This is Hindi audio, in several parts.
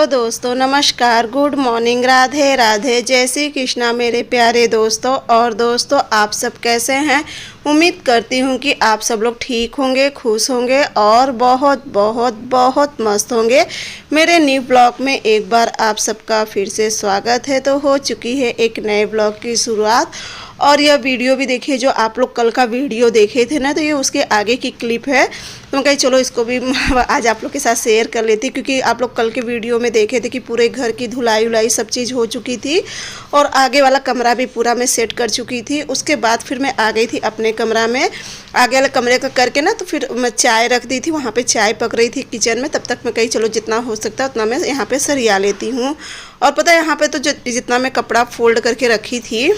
हेलो दोस्तों, नमस्कार, गुड मॉर्निंग, राधे राधे, जय श्री कृष्णा मेरे प्यारे दोस्तों। और दोस्तों, आप सब कैसे हैं? उम्मीद करती हूँ कि आप सब लोग ठीक होंगे, खुश होंगे और बहुत बहुत बहुत मस्त होंगे। मेरे न्यू ब्लॉग में एक बार आप सबका फिर से स्वागत है। तो हो चुकी है एक नए ब्लॉग की शुरुआत। और यह वीडियो भी देखिए, जो आप लोग कल का वीडियो देखे थे ना, तो ये उसके आगे की क्लिप है। तो मैं कही चलो इसको भी आज आप लोग के साथ शेयर कर लेती, क्योंकि आप लोग कल के वीडियो में देखे थे कि पूरे घर की धुलाई उलाई सब चीज़ हो चुकी थी और आगे वाला कमरा भी पूरा मैं सेट कर चुकी थी। उसके बाद फिर मैं आ गई थी अपने कमरा में, आगे वाले कमरे का करके ना, तो फिर मैं चाय रख दी थी, वहाँ पे चाय पक रही थी किचन में। तब तक मैं कही चलो जितना हो सकता है उतना मैं यहाँ पे सरिया लेती हूँ। और पता है यहाँ पे तो जितना मैं कपड़ा फोल्ड करके रखी थी,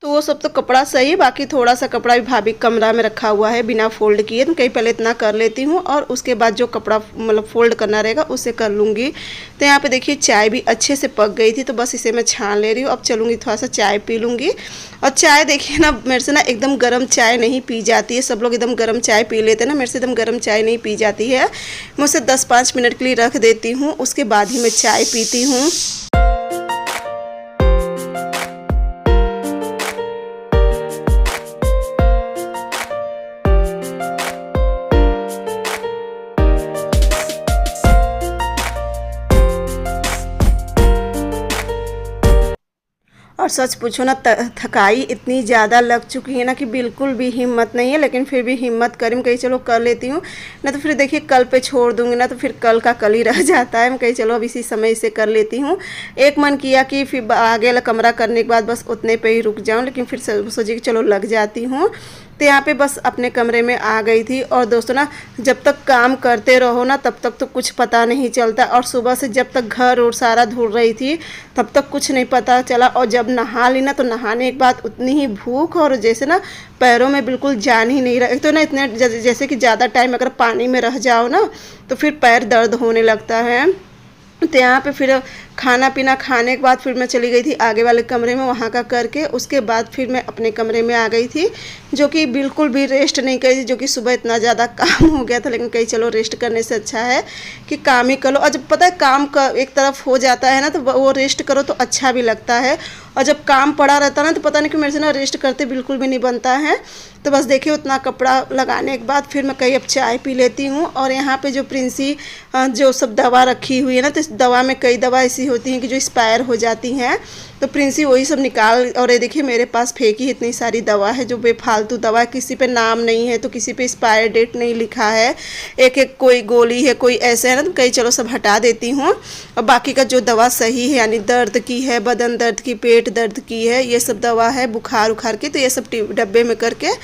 तो वो सब तो कपड़ा सही, बाकी थोड़ा सा कपड़ा भी भाभी कमरा में रखा हुआ है बिना फोल्ड किए। तो कहीं पहले इतना कर लेती हूँ और उसके बाद जो कपड़ा मतलब फोल्ड करना रहेगा उसे कर लूँगी। तो यहाँ पे देखिए चाय भी अच्छे से पक गई थी, तो बस इसे मैं छान ले रही हूँ। अब चलूँगी थोड़ा सा चाय पी लूँगी। और चाय देखिए ना, मेरे से ना एकदम गर्म चाय नहीं पी जाती है। सब लोग एकदम गर्म चाय पी लेते हैं ना, मेरे से एकदम गर्म चाय नहीं पी जाती है। मैं उसे 10-5 मिनट के लिए रख देती हूँ, उसके बाद ही मैं चाय पीती हूँ। और सच पूछो ना, थकाई इतनी ज़्यादा लग चुकी है ना कि बिल्कुल भी हिम्मत नहीं है। लेकिन फिर भी हिम्मत करी, मैं कहीं चलो कर लेती हूँ, ना तो फिर देखिए कल पे छोड़ दूँगी ना, तो फिर कल का कल ही रह जाता है। मैं कहीं चलो अब इसी समय इसे कर लेती हूँ। एक मन किया कि फिर आगे वाला कमरा करने के बाद बस उतने पे ही रुक जाऊँ, लेकिन फिर सोची कि चलो लग जाती हूँ। तो यहाँ पे बस अपने कमरे में आ गई थी। और दोस्तों ना, जब तक काम करते रहो ना, तब तक तो कुछ पता नहीं चलता। और सुबह से जब तक घर और सारा धुल रही थी, तब तक कुछ नहीं पता चला। और जब नहा ली ना, तो नहाने के बाद उतनी ही भूख, और जैसे ना पैरों में बिल्कुल जान ही नहीं रहा। एक तो ना इतने जैसे कि ज़्यादा टाइम अगर पानी में रह जाओ ना, तो फिर पैर दर्द होने लगता है। तो यहाँ पे फिर खाना पीना खाने के बाद फिर मैं चली गई थी आगे वाले कमरे में, वहाँ का करके उसके बाद फिर मैं अपने कमरे में आ गई थी, जो कि बिल्कुल भी रेस्ट नहीं करी थी, जो कि सुबह इतना ज़्यादा काम हो गया था। लेकिन कहीं चलो रेस्ट करने से अच्छा है कि काम ही करो। और जब पता है काम का एक तरफ हो जाता है ना, तो वो रेस्ट करो तो अच्छा भी लगता है। और जब काम पड़ा रहता है ना, तो पता नहीं कि मेरे से ना रेस्ट करते बिल्कुल भी नहीं बनता है। तो बस देखिए उतना कपड़ा लगाने के बाद फिर मैं कहीं अब चाय पी लेती हूँ। और यहाँ पे जो प्रिंसी जो सब दवा रखी हुई है ना, तो इस दवा में कई दवा ऐसी होती हैं कि जो एक्सपायर हो जाती हैं। तो प्रिंसी वही सब निकाल, और ये देखिए मेरे पास फेंकी इतनी सारी दवा है जो बेफालतू दवा है, किसी पे नाम नहीं है, तो किसी पे एक्सपायर डेट नहीं लिखा है, एक एक कोई गोली है, कोई ऐसे है ना। तो कहीं चलो सब हटा देती हूँ। और बाकी का जो दवा सही है, यानी दर्द की है, बदन दर्द की, पेट दर्द की है, ये सब दवा है, बुखार उखार की, तो ये सब डब्बे में करके।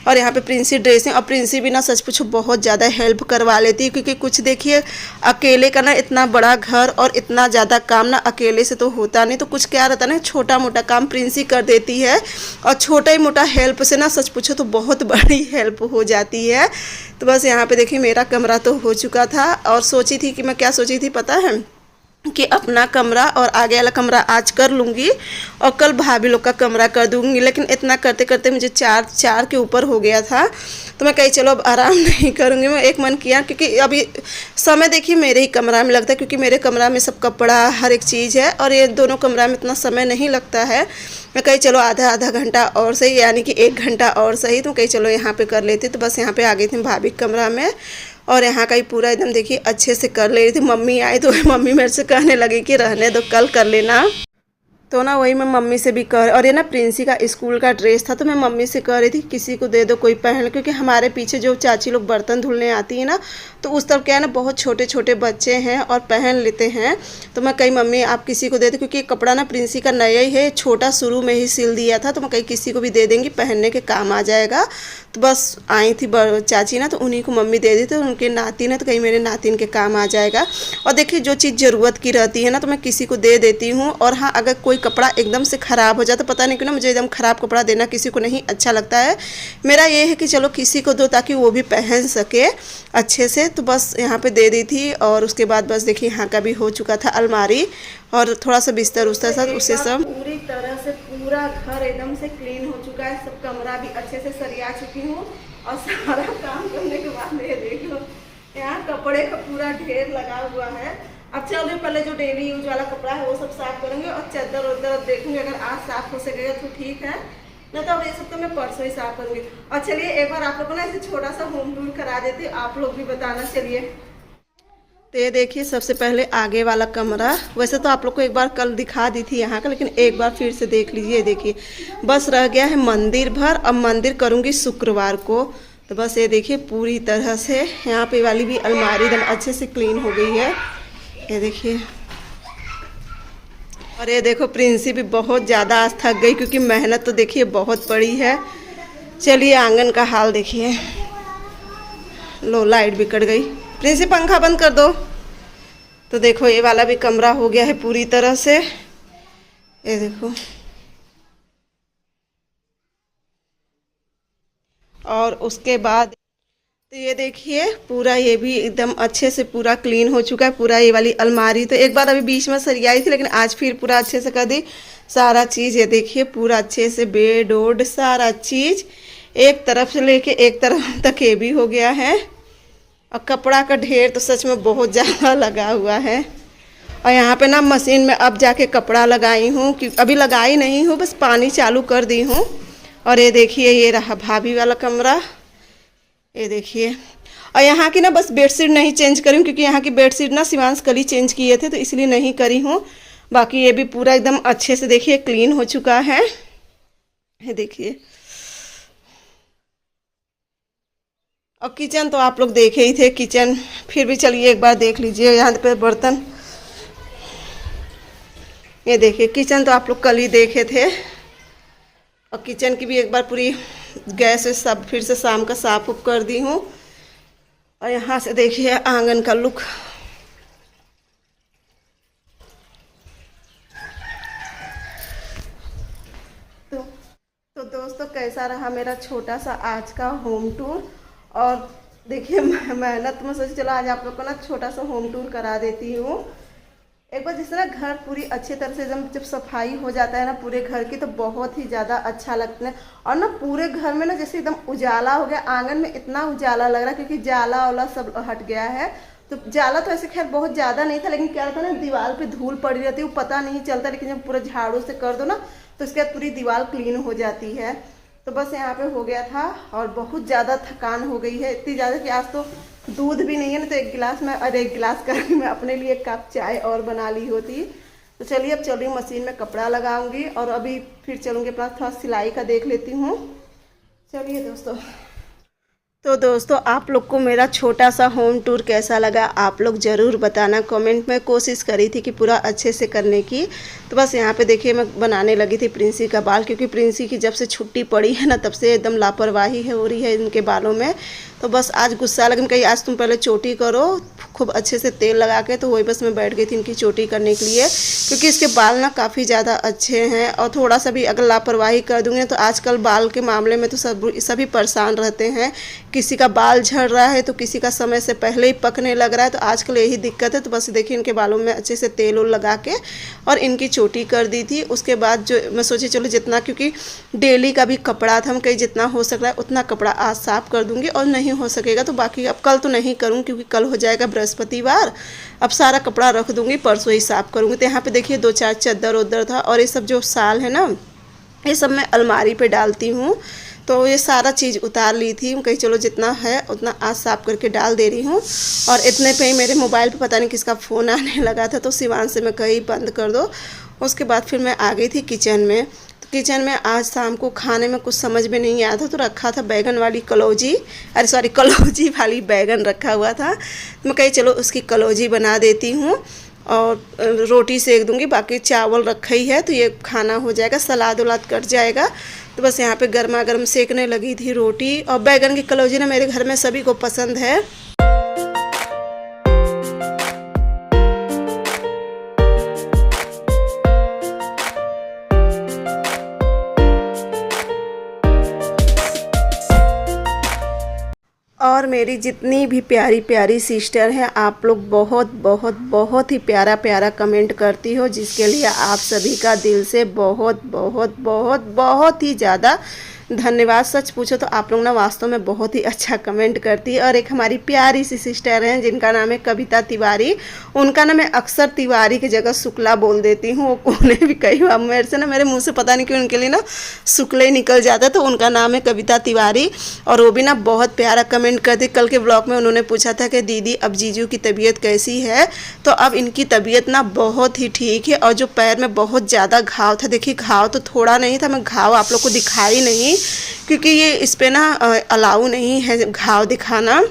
और यहाँ पे प्रिंसी ड्रेसिंग, और प्रिंसी भी ना सच पूछो बहुत ज़्यादा हेल्प करवा लेती है, क्योंकि कुछ देखिए अकेले का ना इतना बड़ा घर और इतना ज़्यादा काम ना अकेले से तो होता नहीं। तो कुछ क्या रहता है ना, छोटा मोटा काम प्रिंसी कर देती है, और छोटा ही मोटा हेल्प से ना सच पूछो तो बहुत बड़ी हेल्प हो जाती है। तो बस यहाँ पे देखिए मेरा कमरा तो हो चुका था। और सोची थी कि मैं क्या सोची थी पता है, कि अपना कमरा और आगे वाला कमरा आज कर लूँगी और कल भाभी लोग का कमरा कर दूँगी। लेकिन इतना करते करते मुझे 4 के ऊपर हो गया था। तो मैं कही चलो अब आराम नहीं करूँगी। मैं एक मन किया, क्योंकि अभी समय देखिए मेरे ही कमरा में लगता है, क्योंकि मेरे कमरा में सब कपड़ा हर एक चीज़ है, और ये दोनों कमरा में इतना समय नहीं लगता है। मैं कही चलो आधा घंटा और सही, यानी कि 1 घंटा और सही, तो कही चलो यहाँ पे कर लेती। तो बस यहाँ पे आ गई थी भाभी के कमरा में, और यहाँ का ही पूरा एकदम देखिए अच्छे से कर ले रही थी। मम्मी आई तो मम्मी मेरे से कहने लगी कि रहने दो, कल कर लेना। तो ना वही मैं मम्मी से भी कह, और ये ना प्रिंसी का स्कूल का ड्रेस था, तो मैं मम्मी से कह रही थी किसी को दे दो कोई पहन ले, क्योंकि हमारे पीछे जो चाची लोग बर्तन धुलने आती है ना, तो उस तरफ क्या है ना, बहुत छोटे छोटे बच्चे हैं और पहन लेते हैं। तो मैं कही मम्मी आप किसी को दे दो, क्योंकि कपड़ा ना प्रिंसी का नया ही है, छोटा शुरू में ही सिल दिया था। तो मैं कही किसी को भी दे देंगी, पहनने के काम आ जाएगा। तो बस आई थी चाची ना, तो उन्हीं को मम्मी दे दी, तो उनके नातिन है, तो कहीं मेरे नातिन के काम आ जाएगा। और देखिए जो चीज़ ज़रूरत की रहती है ना, तो मैं किसी को दे देती हूँ। और हाँ, अगर कोई कपड़ा एकदम से ख़राब हो जाता, पता नहीं क्यों ना मुझे एकदम ख़राब कपड़ा देना किसी को नहीं अच्छा लगता है। मेरा ये है कि चलो किसी को दो ताकि वो भी पहन सके अच्छे से। तो बस यहाँ पे दे दी थी। और उसके बाद बस देखिए यहाँ का भी हो चुका था अलमारी, और थोड़ा सा बिस्तर उस्तर सब, उससे सब पूरी तरह से पूरा घर एकदम से क्लीन हो चुका है। सब कमरा भी अच्छे से सरिया चुकी हूँ। और सारा काम करने के बाद ये देख लो, यहाँ कपड़े का पूरा ढेर लगा हुआ है। अब चलिए पहले जो डेली यूज वाला कपड़ा है वो सब साफ करेंगे और चादर उधर देखूंगी, अगर आज साफ हो सकेगा तो ठीक है, ना तो अब ये सब तो मैं परसों ही साफ करूंगी। और चलिए एक बार आप लोग को ना ऐसे छोटा सा होम टूर करा देती, आप लोग भी बताना। चलिए तो ये देखिए सबसे पहले आगे वाला कमरा, वैसे तो आप लोग को एक बार कल दिखा दी थी यहाँ का, लेकिन एक बार फिर से देख लीजिए। देखिए बस रह गया है मंदिर भर, अब मंदिर करूँगी शुक्रवार को। तो बस ये देखिए पूरी तरह से यहाँ पे वाली भी अलमारी एकदम अच्छे से क्लीन हो गई है, ये देखिए। और ये देखो प्रिंसी भी बहुत ज़्यादा आज थक गई, क्योंकि मेहनत तो देखिए बहुत बड़ी है। चलिए आंगन का हाल देखिए, लो लाइट भी कट गई। प्रिंसी पंखा बंद कर दो। तो देखो ये वाला भी कमरा हो गया है पूरी तरह से, ये देखो। और उसके बाद तो ये देखिए पूरा ये भी एकदम अच्छे से पूरा क्लीन हो चुका है। पूरा ये वाली अलमारी तो एक बार अभी बीच में सरियाई थी, लेकिन आज फिर पूरा अच्छे से कर दी सारा चीज़। ये देखिए पूरा अच्छे से बेड ओड सारा चीज़ एक तरफ से लेके एक तरफ तक ये भी हो गया है। और कपड़ा का ढेर तो सच में बहुत ज़्यादा लगा हुआ है। और यहाँ पे ना मशीन में अब जाके कपड़ा लगाई हूँ, कि अभी लगाई नहीं हूँ, बस पानी चालू कर दी हूँ। और ये देखिए ये रहा भाभी वाला कमरा, ये देखिए। और यहाँ की ना बस बेडशीट नहीं चेंज करी हूँ, क्योंकि यहाँ की बेडशीट ना शिवांश कल ही चेंज किए थे, तो इसलिए नहीं करी हूँ। बाकी ये भी पूरा एकदम अच्छे से देखिए क्लीन हो चुका है, ये देखिए। और किचन तो आप लोग देखे ही थे, किचन फिर भी चलिए एक बार देख लीजिए। यहाँ पे बर्तन, ये देखिए किचन तो आप लोग कल ही देखे थे। और किचन की भी एक बार पूरी गैस सब फिर से शाम का साफ उप कर दी हूँ। और यहाँ से देखिए आंगन का लुक, तो दोस्तों कैसा रहा मेरा छोटा सा आज का होम टूर। और देखिए मेहनत में सोची चलो आज आप लोग को ना छोटा सा होम टूर करा देती हूँ। एक बार जिस तरह घर पूरी अच्छी तरह से एकदम जब सफाई हो जाता है ना पूरे घर की, तो बहुत ही ज़्यादा अच्छा लगता है। और ना पूरे घर में ना जैसे एकदम उजाला हो गया, आंगन में इतना उजाला लग रहा है, क्योंकि जाला वाला सब हट गया है। तो जाला तो ऐसे खैर बहुत ज़्यादा नहीं था, लेकिन क्या रहता है ना दीवार पे धूल पड़ी रहती है, वो पता नहीं चलता, लेकिन जब पूरा झाड़ू से कर दो ना तो उसके बाद पूरी दीवार क्लीन हो जाती है। तो बस यहाँ पे हो गया था, और बहुत ज़्यादा थकान हो गई है, इतनी ज़्यादा कि आज तो दूध भी नहीं है ना, तो एक गिलास में और एक गिलास करके मैं अपने लिए एक कप चाय और बना ली होती। तो चलिए अब चल रही हूँ मशीन में कपड़ा लगाऊंगी, और अभी फिर चलूँगी अपना थोड़ा सिलाई का देख लेती हूँ। चलिए दोस्तों, तो दोस्तों आप लोग को मेरा छोटा सा होम टूर कैसा लगा आप लोग ज़रूर बताना कमेंट में। कोशिश करी थी कि पूरा अच्छे से करने की। तो बस यहाँ पे देखिए मैं बनाने लगी थी प्रिंसी का बाल, क्योंकि प्रिंसी की जब से छुट्टी पड़ी है ना तब से एकदम लापरवाही है हो रही है इनके बालों में। तो बस आज गुस्सा लगा, कहीं आज तुम पहले चोटी करो खूब अच्छे से तेल लगा के। तो वही बस मैं बैठ गई थी इनकी चोटी करने के लिए, क्योंकि इसके बाल ना काफ़ी ज़्यादा अच्छे हैं। और थोड़ा सा भी अगर लापरवाही कर दूँगी ना तो आजकल बाल के मामले में तो सभी परेशान रहते हैं। किसी का बाल झड़ रहा है तो किसी का समय से पहले ही पकने लग रहा है, तो आजकल यही दिक्कत है। तो बस देखिए इनके बालों में अच्छे से तेल उल लगा के और इनकी चोटी कर दी थी। उसके बाद जो मैं सोची चलो जितना, क्योंकि डेली का भी कपड़ा था, हम कहीं जितना हो सक रहा है उतना कपड़ा आज साफ़ कर दूँगी, और नहीं हो सकेगा तो बाकी अब कल तो नहीं करूँगी, क्योंकि कल हो जाएगा बृहस्पतिवार। अब सारा कपड़ा रख दूँगी, परसों ही साफ़ करूँगी। तो यहाँ पे देखिए 2-4 चद्दर उद्दर था, और ये सब जो साल है ना ये सब मैं अलमारी पे डालती हूँ। तो ये सारा चीज़ उतार ली थी, कहीं चलो जितना है उतना आज साफ़ करके डाल दे रही हूँ। और इतने पे ही मेरे मोबाइल पे पता नहीं किसका फ़ोन आने लगा था, तो शिवांश से मैं कहीं बंद कर दो। उसके बाद फिर मैं आ गई थी किचन में। तो किचन में आज शाम को खाने में कुछ समझ में नहीं आया था, तो रखा था बैगन वाली कलौजी, अरे सॉरी कलौजी वाली बैगन रखा हुआ था। तो मैं कहीं चलो उसकी कलौजी बना देती हूँ और रोटी सेक दूँगी, बाकी चावल रखा ही है तो ये खाना हो जाएगा, सलाद उलाद कट जाएगा। तो बस यहाँ पे गर्मा गर्म सेकने लगी थी रोटी। और बैगन की कलौजी ना मेरे घर में सभी को पसंद है। और मेरी जितनी भी प्यारी प्यारी सिस्टर हैं, आप लोग बहुत बहुत बहुत ही प्यारा प्यारा कमेंट करती हो, जिसके लिए आप सभी का दिल से बहुत बहुत बहुत बहुत ही ज़्यादा धन्यवाद। सच पूछो तो आप लोग ना वास्तव में बहुत ही अच्छा कमेंट करती है। और एक हमारी प्यारी सी सिस्टर हैं जिनका नाम है कविता तिवारी, उनका ना मैं अक्सर तिवारी की जगह शुक्ला बोल देती हूँ। उन्हें भी कई बार मेरे से ना, मेरे मुँह से पता नहीं क्यों उनके लिए ना शुक्ला ही निकल जाता है, तो उनका नाम है कविता तिवारी। और वो भी ना बहुत प्यारा कमेंट करती। कल के ब्लॉग में उन्होंने पूछा था कि दीदी अब जीजू की तबीयत कैसी है, तो अब इनकी तबीयत ना बहुत ही ठीक है। और जो पैर में बहुत ज़्यादा घाव था, देखिए घाव तो थोड़ा नहीं था, मैं घाव आप लोग को दिखाई नहीं क्योंकि ये इस पर ना अलाउ नहीं है घाव दिखाना,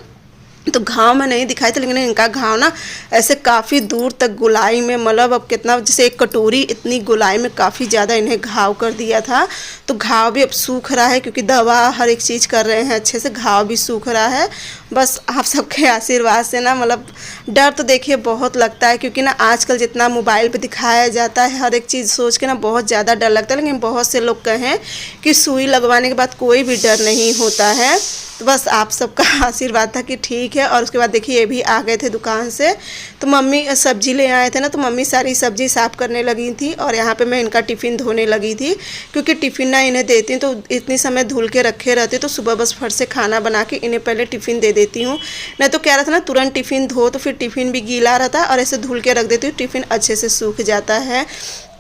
तो घाव में नहीं दिखाई था। लेकिन इनका घाव ना ऐसे काफ़ी दूर तक गोलाई में, मतलब अब कितना, जैसे एक कटोरी इतनी गोलाई में काफ़ी ज़्यादा इन्हें घाव कर दिया था। तो घाव भी अब सूख रहा है क्योंकि दवा हर एक चीज़ कर रहे हैं अच्छे से, घाव भी सूख रहा है। बस आप सबके आशीर्वाद से ना, मतलब डर तो देखिए बहुत लगता है क्योंकि ना आजकल जितना मोबाइल पे दिखाया जाता है हर एक चीज़ सोच के ना बहुत ज़्यादा डर लगता है। लेकिन बहुत से लोग कहें कि सुई लगवाने के बाद कोई भी डर नहीं होता है। तो बस आप सबका आशीर्वाद था कि ठीक है। और उसके बाद देखिए ये भी आ गए थे दुकान से, तो मम्मी सब्जी ले आए थे ना, तो मम्मी सारी सब्जी साफ़ करने लगी थी। और यहाँ पे मैं इनका टिफ़िन धोने लगी थी क्योंकि टिफ़िन ना इन्हें देती हूँ तो इतनी समय धुल के रखे रहते, तो सुबह बस फट से खाना बना के इन्हें पहले टिफ़िन दे देती हूँ। नहीं तो क्या रहता ना, तुरंत टिफ़िन धो तो फिर टिफ़िन भी गीला रहता है, और ऐसे धुल के रख देती हूँ टिफ़िन अच्छे से सूख जाता है।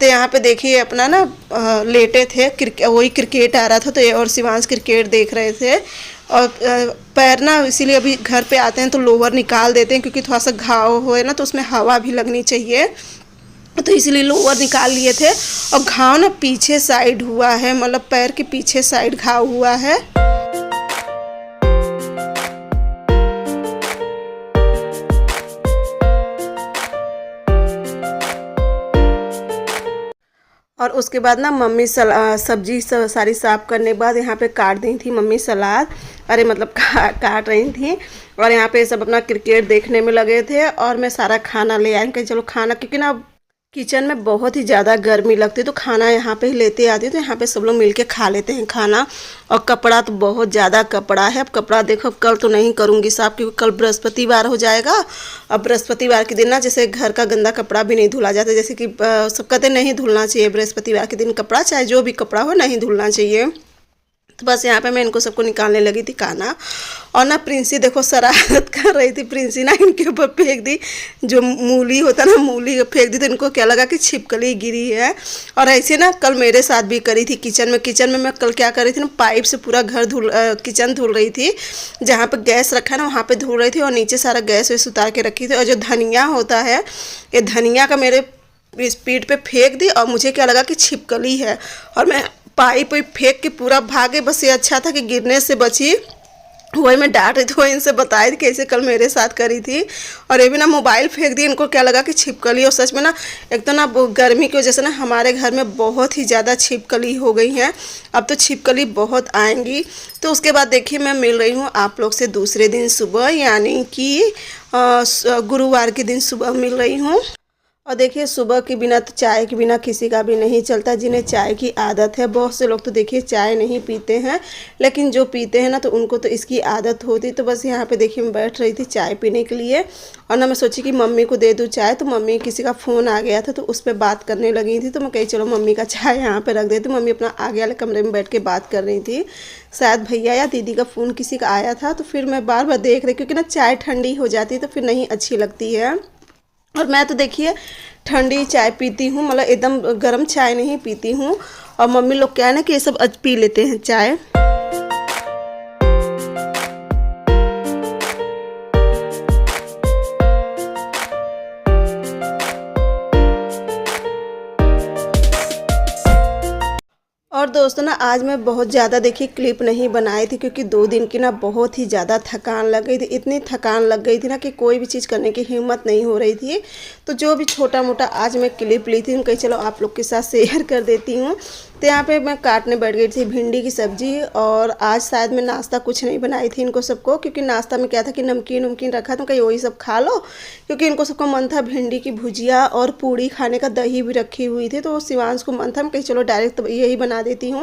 तो यहाँ पे देखिए अपना ना लेटे थे, वही क्रिकेट आ रहा था, तो ये और शिवांश क्रिकेट देख रहे थे। और पैर ना इसीलिए अभी घर पे आते हैं तो लोअर निकाल देते हैं क्योंकि थोड़ा सा घाव हो ना, तो उसमें हवा भी लगनी चाहिए, तो इसीलिए लोअर निकाल लिए थे। और घाव ना पीछे साइड हुआ है, मतलब पैर के पीछे साइड घाव हुआ है। और उसके बाद ना मम्मी सब्जी सारी साफ़ करने के बाद यहाँ पे काट दी थी मम्मी सलाद, अरे मतलब काट रही थी। और यहाँ पे सब अपना क्रिकेट देखने में लगे थे और मैं सारा खाना ले आई कि चलो खाना, क्योंकि ना किचन में बहुत ही ज़्यादा गर्मी लगती है तो खाना यहाँ पे ही लेते आती हूँ, तो यहाँ पे सब लोग मिलके खा लेते हैं खाना। और कपड़ा तो बहुत ज़्यादा कपड़ा है, अब कपड़ा देखो कल तो नहीं करूँगी साफ क्योंकि कल बृहस्पतिवार हो जाएगा। अब बृहस्पतिवार के दिन ना जैसे घर का गंदा कपड़ा भी नहीं धुला जाता, जैसे कि सब कहते नहीं धुलना चाहिए बृहस्पतिवार के दिन कपड़ा, चाहे जो भी कपड़ा हो नहीं धुलना चाहिए। तो बस यहाँ पे मैं इनको सबको निकालने लगी थी खाना। और ना प्रिंसी देखो शरारत कर रही थी, प्रिंसी ना इनके ऊपर फेंक दी, जो मूली होता ना मूली फेंक दी, तो इनको क्या लगा कि छिपकली गिरी है। और ऐसे ना कल मेरे साथ भी करी थी किचन में मैं कल क्या कर रही थी ना, पाइप से पूरा घर किचन धुल रही थी, जहाँ पर गैस रखा है ना वहाँ पर धुल रही थी और नीचे सारा गैस वैस उतार के रखी थी। और जो धनिया होता है, ये धनिया का मेरे स्पीड पे फेंक दी और मुझे क्या लगा कि छिपकली है, और मैं पाइप फेंक के पूरा भागे। बस ये अच्छा था कि गिरने से बची, वही मैं डांट रही थी, वो इनसे बताई थी कैसे कल मेरे साथ करी थी। और ये भी ना मोबाइल फेंक दी, इनको क्या लगा कि छिपकली। और सच में ना एक तो ना गर्मी की वजह से ना हमारे घर में बहुत ही ज़्यादा छिपकली हो गई हैं, अब तो छिपकली बहुत आएंगी। तो उसके बाद देखिए मैं मिल रही हूँ आप लोग से दूसरे दिन सुबह, यानी कि गुरुवार के दिन सुबह मिल रही हूँ। और देखिए सुबह के बिना तो चाय के बिना किसी का भी नहीं चलता, जिन्हें चाय की आदत है। बहुत से लोग तो देखिए चाय नहीं पीते हैं, लेकिन जो पीते हैं ना तो उनको तो इसकी आदत होती। तो बस यहाँ पे देखिए मैं बैठ रही थी चाय पीने के लिए, और ना मैं सोची कि मम्मी को दे दूँ चाय, तो मम्मी किसी का फ़ोन आ गया था तो उस पर बात करने लगी थी। तो मैं कही चलो मम्मी का चाय यहाँ पर रख देती। मम्मी अपना आगे वाले कमरे में बैठ के बात कर रही थी, शायद भैया या दीदी का फ़ोन किसी का आया था। तो फिर मैं बार बार देख रही, क्योंकि ना चाय ठंडी हो जाती है तो फिर नहीं अच्छी लगती है। और मैं तो देखिए ठंडी चाय पीती हूँ, मतलब एकदम गर्म चाय नहीं पीती हूँ। और मम्मी लोग क्या है ना कि ये सब पी लेते हैं चाय। और दोस्तों ना आज मैं बहुत ज़्यादा देखिए क्लिप नहीं बनाई थी क्योंकि 2 दिन की ना बहुत ही ज़्यादा थकान लग गई थी, इतनी थकान लग गई थी ना कि कोई भी चीज़ करने की हिम्मत नहीं हो रही थी। तो जो भी छोटा मोटा आज मैं क्लिप ली थी कहीं चलो आप लोग के साथ शेयर कर देती हूँ। तो यहाँ पे मैं काटने बैठ गई थी भिंडी की सब्ज़ी, और आज शायद मैं नाश्ता कुछ नहीं बनाई थी इनको सबको, क्योंकि नाश्ता में क्या था कि नमकीन वमकीन रखा था, कहीं वही सब खा लो, क्योंकि इनको सबको मन था भिंडी की भुजिया और पूड़ी खाने का, दही भी रखी हुई थी। तो शिवांश को मन था मैं कहीं चलो डायरेक्ट तो यही बना देती हूँ।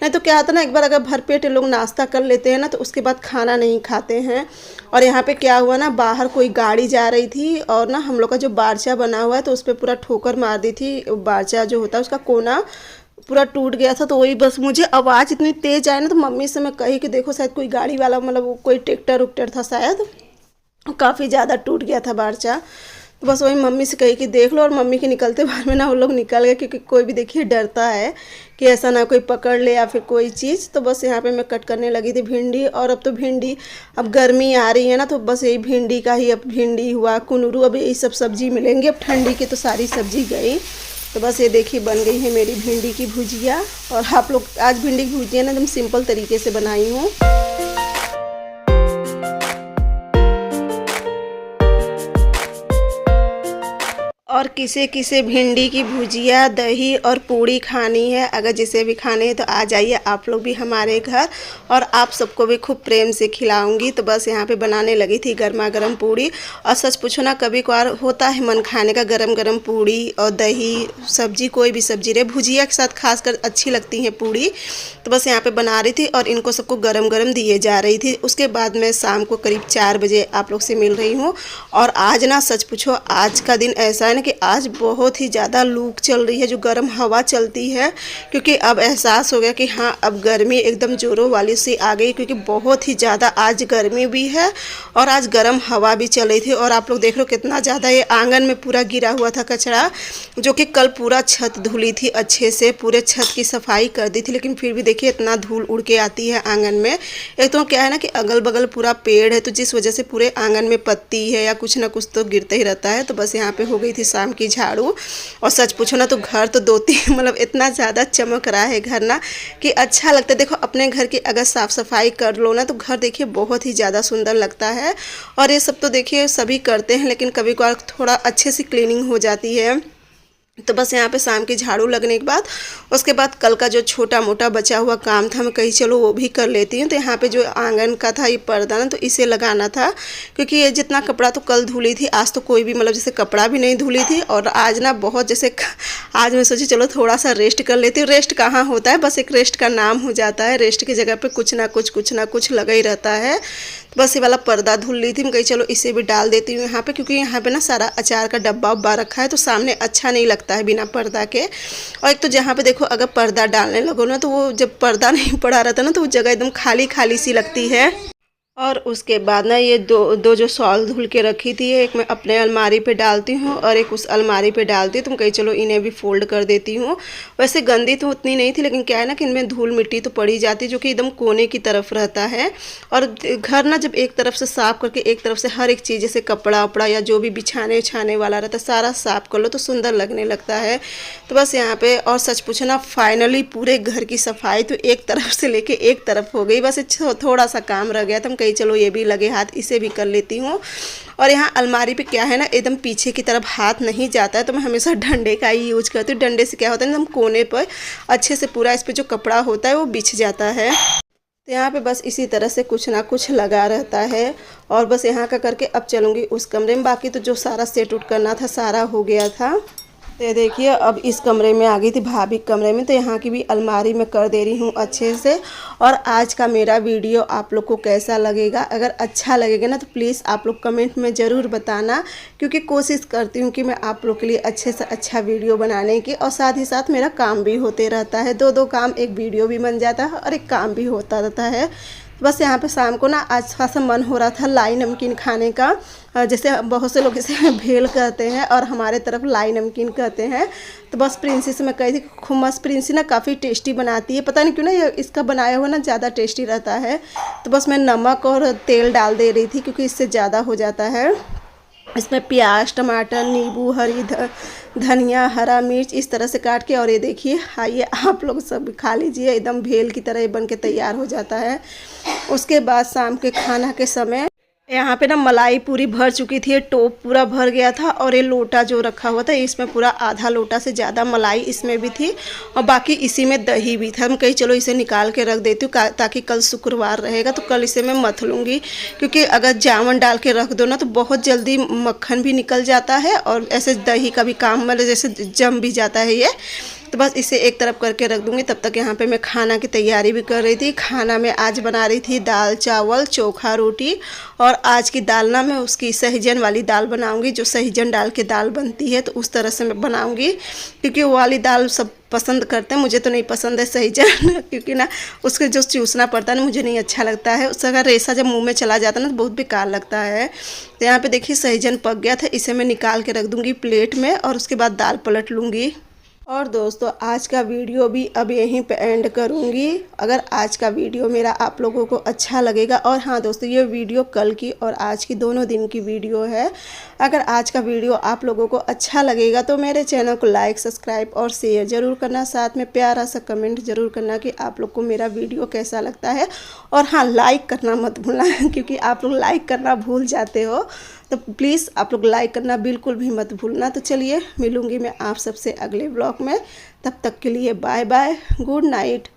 नहीं तो क्या होता ना, एक बार अगर भरपेट लोग नाश्ता कर लेते हैं ना तो उसके बाद खाना नहीं खाते हैं। और यहाँ पे क्या हुआ ना, बाहर कोई गाड़ी जा रही थी और ना हम लोग का जो बारचा बना हुआ है तो उस पर पूरा ठोकर मार दी थी। बारचा जो होता है उसका कोना पूरा टूट गया था। तो वही बस मुझे आवाज़ इतनी तेज़ आए ना, तो मम्मी से मैं कही कि देखो शायद कोई गाड़ी वाला, मतलब कोई ट्रैक्टर उक्टर था शायद, काफ़ी ज़्यादा टूट गया था बारचा। तो बस वही मम्मी से कही कि देख लो, और मम्मी के निकलते बार में ना वो लोग निकल गए, क्योंकि कोई भी देखिए डरता है कि ऐसा ना कोई पकड़ ले या फिर कोई चीज़। तो बस यहाँ पे मैं कट करने लगी थी भिंडी। और अब तो भिंडी, अब गर्मी आ रही है ना, तो बस यही भिंडी का ही, अब भिंडी हुआ, कुनूरू, अब यही सब सब्जी मिलेंगी। अब ठंडी की तो सारी सब्जी गई। तो बस ये देखिए बन गई है मेरी भिंडी की भुजिया। और आप लोग, आज भिंडी की भुजिया ना एकदम सिंपल तरीके से बनाई हूँ। और किसे किसे भिंडी की भुजिया, दही और पूड़ी खानी है, अगर जिसे भी खाने है तो आ जाइए आप लोग भी हमारे घर, और आप सबको भी खूब प्रेम से खिलाऊंगी। तो बस यहाँ पे बनाने लगी थी गर्मा गर्म पूड़ी। और सच पूछो ना, कभी कभार होता है मन खाने का गरम गरम पूड़ी और दही सब्जी, कोई भी सब्जी रहे, भुजिया के साथ खासकर अच्छी लगती है पूड़ी। तो बस यहाँ पे बना रही थी और इनको सबको गरम गरम दिए जा रही थी। उसके बाद मैं शाम को करीब 4 बजे आप लोग से मिल रही हूँ। और आज ना सच पूछो, आज का दिन ऐसा है ना कि आज बहुत ही ज़्यादा लू चल रही है, जो गर्म हवा चलती है, क्योंकि अब एहसास हो गया कि हाँ अब गर्मी एकदम जोरों वाली सी आ गई, क्योंकि बहुत ही ज़्यादा आज गर्मी भी है और आज गर्म हवा भी चल रही थी। और आप लोग देख लो कितना ज़्यादा ये आंगन में पूरा गिरा हुआ था कचरा, जो कि कल पूरा छत धुली थी अच्छे से, पूरे छत की सफाई कर दी थी, लेकिन फिर भी देखिए इतना धूल उड़ के आती है आंगन में। एक तो क्या है ना कि अगल बगल पूरा पेड़ है, तो जिस वजह से पूरे आंगन में पत्ती है या कुछ ना कुछ तो गिरते ही रहता है। तो बस यहाँ पे हो गई थी शाम की झाड़ू। और सच पूछो ना तो घर तो 2-3 मतलब इतना ज़्यादा चमक रहा है घर ना, कि अच्छा लगता है। देखो अपने घर की अगर साफ़ सफाई कर लो ना, तो घर देखिए बहुत ही ज़्यादा सुंदर लगता है। और ये सब तो देखिए सभी करते हैं, लेकिन कभी कभार थोड़ा अच्छे से क्लीनिंग हो जाती है। तो बस यहाँ पे शाम की झाड़ू लगने के बाद, उसके बाद कल का जो छोटा मोटा बचा हुआ काम था, मैं कही चलो वो भी कर लेती हूँ। तो यहाँ पे जो आंगन का था ये पर्दा ना, तो इसे लगाना था, क्योंकि ये जितना कपड़ा तो कल धुली थी, आज तो कोई भी मतलब जैसे कपड़ा भी नहीं धुली थी। और आज ना बहुत जैसे आज मैं सोची चलो थोड़ा सा रेस्ट कर लेती हूँ। रेस्ट कहाँ होता है, बस एक रेस्ट का नाम हो जाता है, रेस्ट की जगह पर कुछ ना कुछ लगा ही रहता है। तो बस ये वाला पर्दा धुल ली थी, मैं कही चलो इसे भी डाल देती हूँ यहाँ पे, क्योंकि यहाँ पे ना सारा अचार का डब्बा उब्बा रखा है, तो सामने अच्छा नहीं लगता है बिना पर्दा के। और एक तो जहाँ पे देखो अगर पर्दा डालने लगो ना, तो वो जब पर्दा नहीं पड़ा रहता ना, तो वो जगह एकदम खाली खाली सी लगती है। और उसके बाद ना ये दो जो शॉल धुल के रखी थी, एक मैं अपने अलमारी पे डालती हूँ और एक उस अलमारी पे डालती हूँ। तो कहीं चलो इन्हें भी फोल्ड कर देती हूँ। वैसे गंदी तो उतनी नहीं थी, लेकिन क्या है ना कि इनमें धूल मिट्टी तो पड़ी जाती है, जो कि एकदम कोने की तरफ रहता है। और घर ना जब एक तरफ से साफ़ करके एक तरफ से हर एक चीज़, जैसे कपड़ा उपड़ा या जो भी बिछाने उछाने वाला रहता है, सारा साफ़ कर लो तो सुंदर लगने लगता है। तो बस यहाँ पे, और सच पूछो ना फाइनली पूरे घर की सफाई तो एक तरफ से लेके एक तरफ हो गई। बस थोड़ा सा काम रह गया था, कहीं चलो ये भी लगे हाथ, इसे भी कर लेती हूँ। और यहाँ अलमारी पे क्या है ना, एकदम पीछे की तरफ हाथ नहीं जाता है, तो मैं हमेशा डंडे का ही यूज करती हूँ। डंडे से क्या होता है ना, एकदम कोने पर अच्छे से पूरा इस पर जो कपड़ा होता है वो बिछ जाता है। तो यहाँ पे बस इसी तरह से कुछ ना कुछ लगा रहता है। और बस यहाँ का करके अब चलूँगी उस कमरे में। बाकी तो जो सारा सेट उट करना था सारा हो गया था। तो ये देखिए अब इस कमरे में आ गई थी, भाभी कमरे में, तो यहाँ की भी अलमारी में कर दे रही हूँ अच्छे से। और आज का मेरा वीडियो आप लोग को कैसा लगेगा, अगर अच्छा लगेगा ना तो प्लीज़ आप लोग कमेंट में ज़रूर बताना, क्योंकि कोशिश करती हूँ कि मैं आप लोग के लिए अच्छे से अच्छा वीडियो बनाने की। और साथ ही साथ मेरा काम भी होते रहता है, दो काम, एक वीडियो भी बन जाता है और एक काम भी होता रहता है। बस यहाँ पे शाम को ना आज खासा मन हो रहा था लाई नमकीन खाने का, जैसे बहुत से लोग इसे भेल कहते हैं और हमारे तरफ लाई नमकीन कहते हैं। तो बस प्रिंसी से मैं कही थी, खुम्मस प्रिंसी ना काफ़ी टेस्टी बनाती है, पता नहीं क्यों ना ये इसका बनाया हुआ ना ज़्यादा टेस्टी रहता है। तो बस मैं नमक और तेल डाल दे रही थी, क्योंकि इससे ज़्यादा हो जाता है। इसमें प्याज, टमाटर, नींबू, हरी धनिया, हरा मिर्च इस तरह से काट के, और ये देखिए आइए आप लोग सब खा लीजिए, एकदम भेल की तरह बन के तैयार हो जाता है। उसके बाद शाम के खाना के समय यहाँ पे ना मलाई पूरी भर चुकी थी, टोप पूरा भर गया था। और ये लोटा जो रखा हुआ था इसमें पूरा आधा लोटा से ज़्यादा मलाई इसमें भी थी, और बाकी इसी में दही भी था। हम कहीं चलो इसे निकाल के रख देती हूँ, ताकि कल शुक्रवार रहेगा तो कल इसे मैं मथ लूँगी, क्योंकि अगर जावन डाल के रख दो ना तो बहुत जल्दी मक्खन भी निकल जाता है और ऐसे दही का भी काम, मतलब जैसे जम भी जाता है ये। तो बस इसे एक तरफ करके रख दूँगी। तब तक यहाँ पे मैं खाना की तैयारी भी कर रही थी। खाना में आज बना रही थी दाल चावल चोखा रोटी, और आज की दाल ना मैं उसकी सहजन वाली दाल बनाऊंगी, जो सहजन डाल के दाल बनती है, तो उस तरह से मैं बनाऊंगी, क्योंकि वो वाली दाल सब पसंद करते हैं, मुझे तो नहीं पसंद है सहजन क्योंकि ना उसके जो चूसना पड़ता है ना मुझे नहीं अच्छा लगता है। उसका अगर रेशा जब मुंह में चला जाता है ना तो बहुत बेकार लगता है। तो यहाँ पे देखिए सहजन पक गया था, इसे मैं निकाल के रख दूँगी प्लेट में और उसके बाद दाल पलट लूँगी। और दोस्तों आज का वीडियो भी अब यहीं पे एंड करूँगी। अगर आज का वीडियो मेरा आप लोगों को अच्छा लगेगा, और हाँ दोस्तों ये वीडियो कल की और आज की दोनों दिन की वीडियो है। अगर आज का वीडियो आप लोगों को अच्छा लगेगा तो मेरे चैनल को लाइक, सब्सक्राइब और शेयर ज़रूर करना, साथ में प्यारा सा कमेंट ज़रूर करना कि आप लोग को मेरा वीडियो कैसा लगता है। और हाँ लाइक करना मत भूलना क्योंकि आप लोग लाइक करना भूल जाते हो, तो प्लीज़ आप लोग लाइक करना बिल्कुल भी मत भूलना। तो चलिए मिलूँगी मैं आप सबसे अगले ब्लॉग में, तब तक के लिए बाय बाय, गुड नाइट।